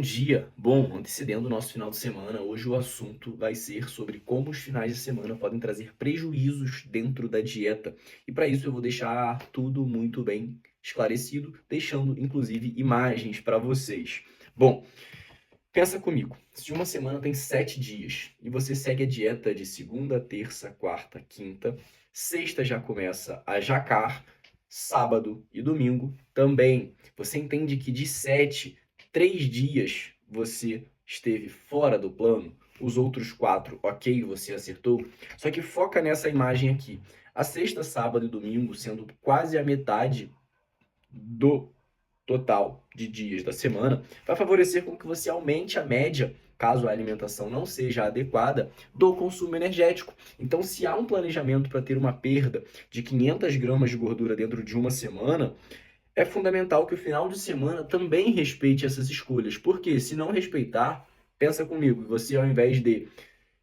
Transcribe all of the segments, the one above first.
Bom dia! Bom, antecedendo o nosso final de semana, hoje o assunto vai ser sobre como os finais de semana podem trazer prejuízos dentro da dieta. E para isso eu vou deixar tudo muito bem esclarecido, deixando inclusive imagens para vocês. Bom, pensa comigo, se uma semana tem 7 dias e você segue a dieta de segunda, terça, quarta, quinta, sexta já começa a jacar, sábado e domingo também. Você entende que de 7, 3 dias você esteve fora do plano, os outros 4, ok, você acertou. Só que foca nessa imagem aqui. A sexta, sábado e domingo sendo quase a metade do total de dias da semana, vai favorecer com que você aumente a média, caso a alimentação não seja adequada, do consumo energético. Então, se há um planejamento para ter uma perda de 500 gramas de gordura dentro de uma semana, é fundamental que o final de semana também respeite essas escolhas. Porque se não respeitar, pensa comigo, você ao invés de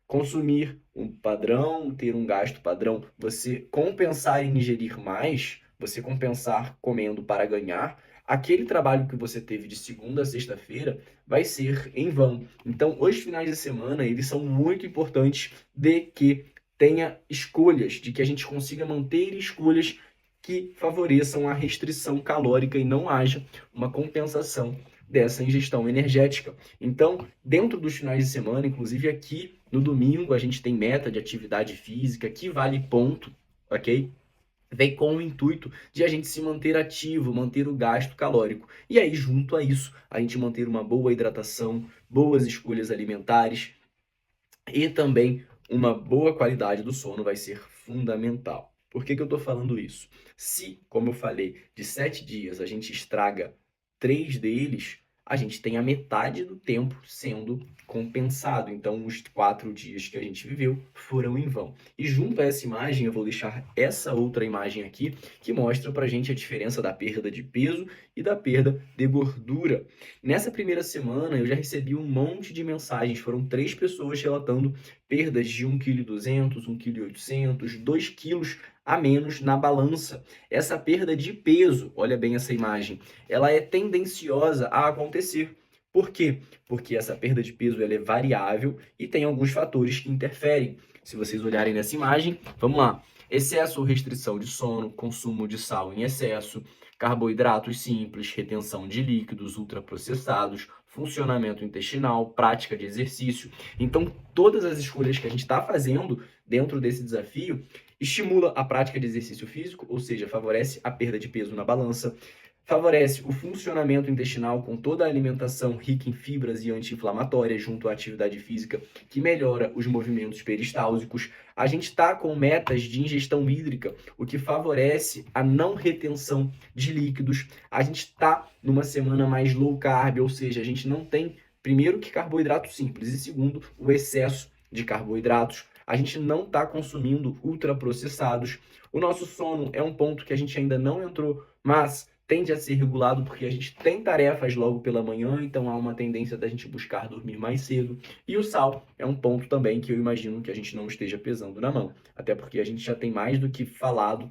consumir um padrão, ter um gasto padrão, você compensar em ingerir mais, você compensar comendo para ganhar, aquele trabalho que você teve de segunda a sexta-feira vai ser em vão. Então, os finais de semana, eles são muito importantes de que tenha escolhas, de que a gente consiga manter escolhas que favoreçam a restrição calórica e não haja uma compensação dessa ingestão energética. Então, dentro dos finais de semana, inclusive aqui no domingo, a gente tem meta de atividade física que vale ponto, ok? Vem com o intuito de a gente se manter ativo, manter o gasto calórico. E aí, junto a isso, a gente manter uma boa hidratação, boas escolhas alimentares e também uma boa qualidade do sono vai ser fundamental. Por que eu estou falando isso? Se, como eu falei, de 7 dias a gente estraga 3 deles, a gente tem a metade do tempo sendo compensado. Então, os 4 dias que a gente viveu foram em vão. E junto a essa imagem, eu vou deixar essa outra imagem aqui, que mostra pra gente a diferença da perda de peso e da perda de gordura. Nessa primeira semana, eu já recebi um monte de mensagens. Foram 3 pessoas relatando perdas de 1,2 kg, 1,8 kg, 2 quilos a menos na balança. Essa perda de peso, olha bem essa imagem, ela é tendenciosa a acontecer. Por quê? Porque essa perda de peso ela é variável e tem alguns fatores que interferem. Se vocês olharem nessa imagem, vamos lá. Excesso ou restrição de sono, consumo de sal em excesso, carboidratos simples, retenção de líquidos ultraprocessados, funcionamento intestinal, prática de exercício. Então, todas as escolhas que a gente está fazendo dentro desse desafio estimula a prática de exercício físico, ou seja, favorece a perda de peso na balança, favorece o funcionamento intestinal com toda a alimentação rica em fibras e anti-inflamatórias junto à atividade física que melhora os movimentos peristálticos. A gente está com metas de ingestão hídrica, o que favorece a não retenção de líquidos. A gente está numa semana mais low carb, ou seja, a gente não tem, primeiro, que carboidrato simples e segundo, o excesso de carboidratos. A gente não está consumindo ultraprocessados. O nosso sono é um ponto que a gente ainda não entrou, mas tende a ser regulado porque a gente tem tarefas logo pela manhã, então há uma tendência da gente buscar dormir mais cedo. E o sal é um ponto também que eu imagino que a gente não esteja pesando na mão, até porque a gente já tem mais do que falado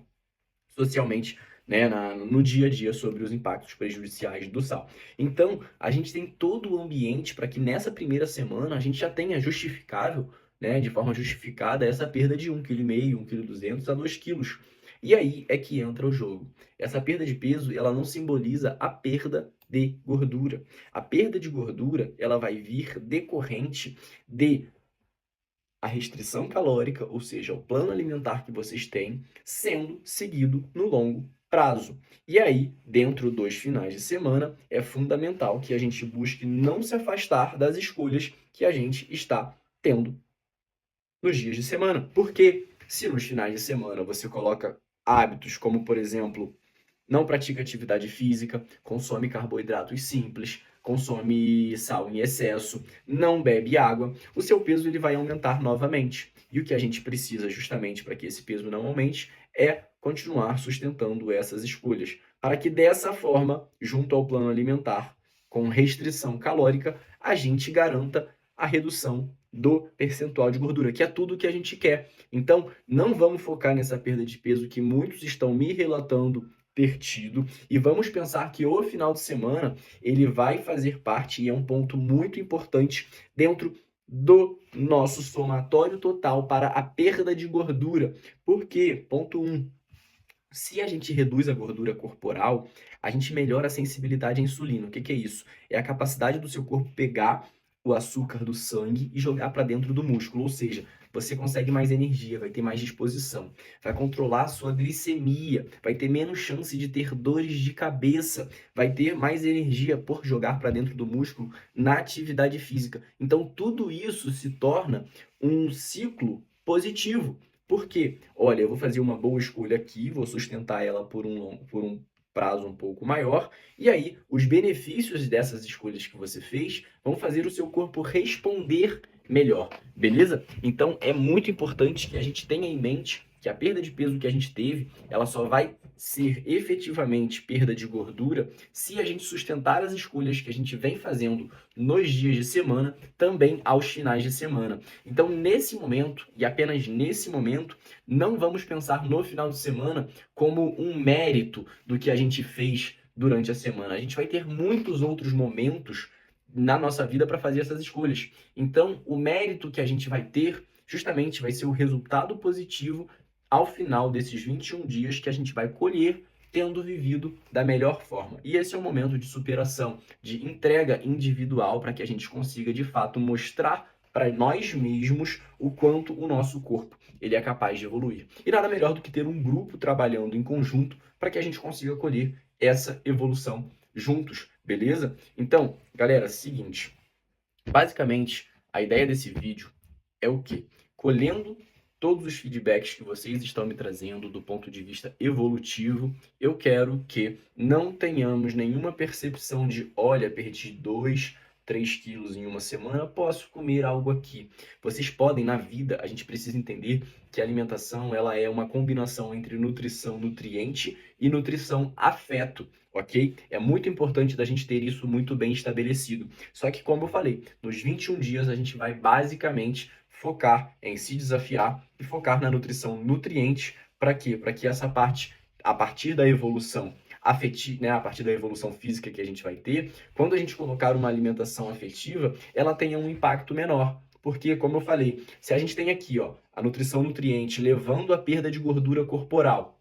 socialmente, né, no dia a dia sobre os impactos prejudiciais do sal. Então, a gente tem todo o ambiente para que nessa primeira semana a gente já tenha justificável, né, de forma justificada, essa perda de 1,5 kg, 1,2 kg a 2 quilos. E aí é que entra o jogo. Essa perda de peso, ela não simboliza a perda de gordura. A perda de gordura, ela vai vir decorrente de a restrição calórica, ou seja, o plano alimentar que vocês têm, sendo seguido no longo prazo. E aí, dentro dos finais de semana, é fundamental que a gente busque não se afastar das escolhas que a gente está tendo nos dias de semana. Porque se nos finais de semana você coloca hábitos como, por exemplo, não pratica atividade física, consome carboidratos simples, consome sal em excesso, não bebe água, o seu peso ele vai aumentar novamente. E o que a gente precisa justamente para que esse peso não aumente é continuar sustentando essas escolhas, para que dessa forma, junto ao plano alimentar, com restrição calórica, a gente garanta a redução do percentual de gordura, que é tudo que a gente quer. Então, não vamos focar nessa perda de peso que muitos estão me relatando ter tido, e vamos pensar que o final de semana ele vai fazer parte, e é um ponto muito importante dentro do nosso somatório total para a perda de gordura. Por quê? Ponto 1. Se a gente reduz a gordura corporal, a gente melhora a sensibilidade à insulina. O que que é isso? É a capacidade do seu corpo pegar o açúcar do sangue e jogar para dentro do músculo, ou seja, você consegue mais energia, vai ter mais disposição, vai controlar a sua glicemia, vai ter menos chance de ter dores de cabeça, vai ter mais energia por jogar para dentro do músculo na atividade física. Então, tudo isso se torna um ciclo positivo. Por quê? Olha, eu vou fazer uma boa escolha aqui, vou sustentar ela por um prazo um pouco maior, e aí os benefícios dessas escolhas que você fez vão fazer o seu corpo responder melhor, beleza? Então é muito importante que a gente tenha em mente que a perda de peso que a gente teve, ela só vai ser efetivamente perda de gordura se a gente sustentar as escolhas que a gente vem fazendo nos dias de semana, também aos finais de semana. Então, nesse momento, e apenas nesse momento, não vamos pensar no final de semana como um mérito do que a gente fez durante a semana. A gente vai ter muitos outros momentos na nossa vida para fazer essas escolhas. Então, o mérito que a gente vai ter justamente vai ser o resultado positivo ao final desses 21 dias que a gente vai colher tendo vivido da melhor forma. E esse é o momento de superação, de entrega individual para que a gente consiga de fato mostrar para nós mesmos o quanto o nosso corpo ele é capaz de evoluir. E nada melhor do que ter um grupo trabalhando em conjunto para que a gente consiga colher essa evolução juntos, beleza? Então, galera, seguinte, basicamente a ideia desse vídeo é o quê? Colhendo todos os feedbacks que vocês estão me trazendo do ponto de vista evolutivo, eu quero que não tenhamos nenhuma percepção de, olha, perdi 2, 3 quilos em uma semana, posso comer algo aqui. Vocês podem, na vida, a gente precisa entender que a alimentação ela é uma combinação entre nutrição nutriente e nutrição afeto, ok? É muito importante da gente ter isso muito bem estabelecido. Só que, como eu falei, nos 21 dias a gente vai basicamente focar em se desafiar e focar na nutrição nutriente. Para quê? Para que essa parte, a partir da evolução afetiva, né, a partir da evolução física que a gente vai ter, quando a gente colocar uma alimentação afetiva, ela tenha um impacto menor. Porque, como eu falei, se a gente tem aqui, ó, a nutrição nutriente levando à perda de gordura corporal,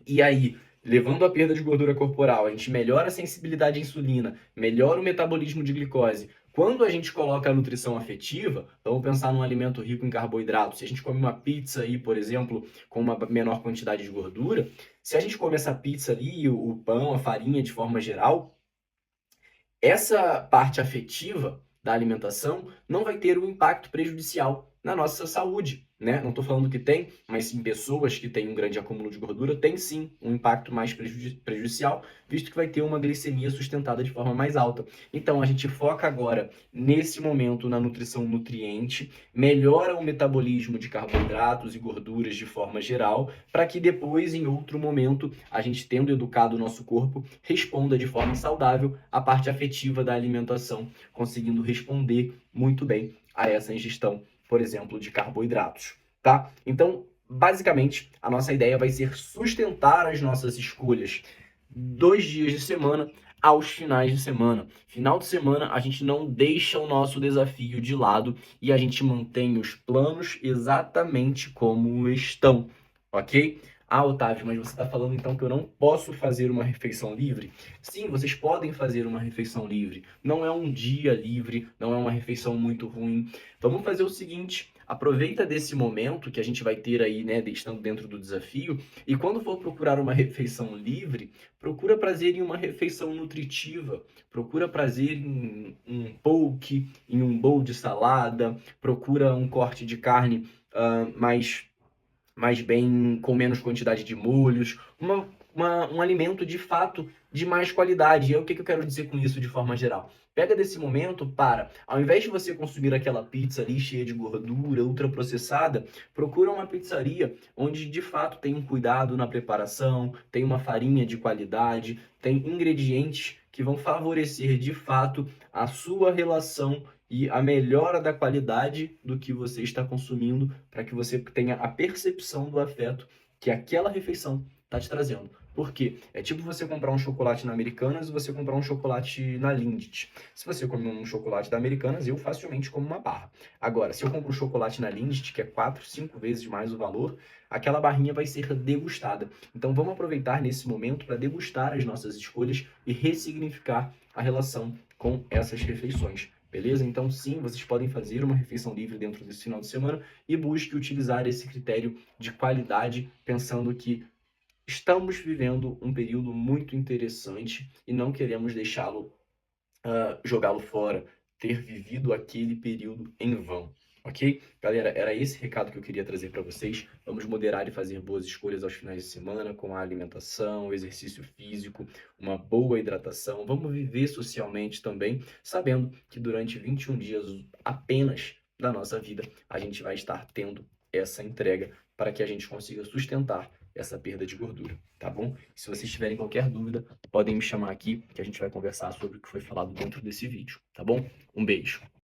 e aí, levando à perda de gordura corporal, a gente melhora a sensibilidade à insulina, melhora o metabolismo de glicose. Quando a gente coloca a nutrição afetiva, vamos pensar num alimento rico em carboidratos. Se a gente come uma pizza aí, por exemplo, com uma menor quantidade de gordura, se a gente come essa pizza ali, o pão, a farinha de forma geral, essa parte afetiva da alimentação não vai ter um impacto prejudicial na nossa saúde, né? Não estou falando que tem, mas em pessoas que têm um grande acúmulo de gordura, tem sim um impacto mais prejudicial, visto que vai ter uma glicemia sustentada de forma mais alta. Então, a gente foca agora, nesse momento, na nutrição nutriente, melhora o metabolismo de carboidratos e gorduras de forma geral, para que depois, em outro momento, a gente, tendo educado o nosso corpo, responda de forma saudável a parte afetiva da alimentação, conseguindo responder muito bem a essa ingestão, por exemplo, de carboidratos, tá? Então, basicamente, a nossa ideia vai ser sustentar as nossas escolhas 2 dias de semana aos finais de semana. Final de semana, a gente não deixa o nosso desafio de lado e a gente mantém os planos exatamente como estão, ok? Ah, Otávio, mas você está falando então que eu não posso fazer uma refeição livre? Sim, vocês podem fazer uma refeição livre. Não é um dia livre, não é uma refeição muito ruim. Vamos fazer o seguinte: aproveita desse momento que a gente vai ter aí, né, estando dentro do desafio, e quando for procurar uma refeição livre, procura prazer em uma refeição nutritiva, procura prazer em um poke, em um bowl de salada, procura um corte de carne mais bem, com menos quantidade de molhos, um alimento de fato de mais qualidade. E aí, o que eu quero dizer com isso de forma geral? Pega desse momento para, ao invés de você consumir aquela pizza ali cheia de gordura, ultraprocessada, procura uma pizzaria onde de fato tem um cuidado na preparação, tem uma farinha de qualidade, tem ingredientes que vão favorecer de fato a sua relação e a melhora da qualidade do que você está consumindo, para que você tenha a percepção do afeto que aquela refeição está te trazendo. Por quê? É tipo você comprar um chocolate na Americanas e você comprar um chocolate na Lindt. Se você come um chocolate da Americanas, eu facilmente como uma barra. Agora, se eu compro um chocolate na Lindt, que é 4, 5 vezes mais o valor, aquela barrinha vai ser degustada. Então vamos aproveitar nesse momento para degustar as nossas escolhas e ressignificar a relação com essas refeições. Beleza? Então, sim, vocês podem fazer uma refeição livre dentro desse final de semana e busque utilizar esse critério de qualidade, pensando que estamos vivendo um período muito interessante e não queremos deixá-lo, jogá-lo fora, ter vivido aquele período em vão, ok? Galera, era esse recado que eu queria trazer para vocês. Vamos moderar e fazer boas escolhas aos finais de semana, com a alimentação, o exercício físico, uma boa hidratação. Vamos viver socialmente também, sabendo que durante 21 dias apenas da nossa vida, a gente vai estar tendo essa entrega para que a gente consiga sustentar essa perda de gordura, tá bom? Se vocês tiverem qualquer dúvida, podem me chamar aqui que a gente vai conversar sobre o que foi falado dentro desse vídeo, tá bom? Um beijo.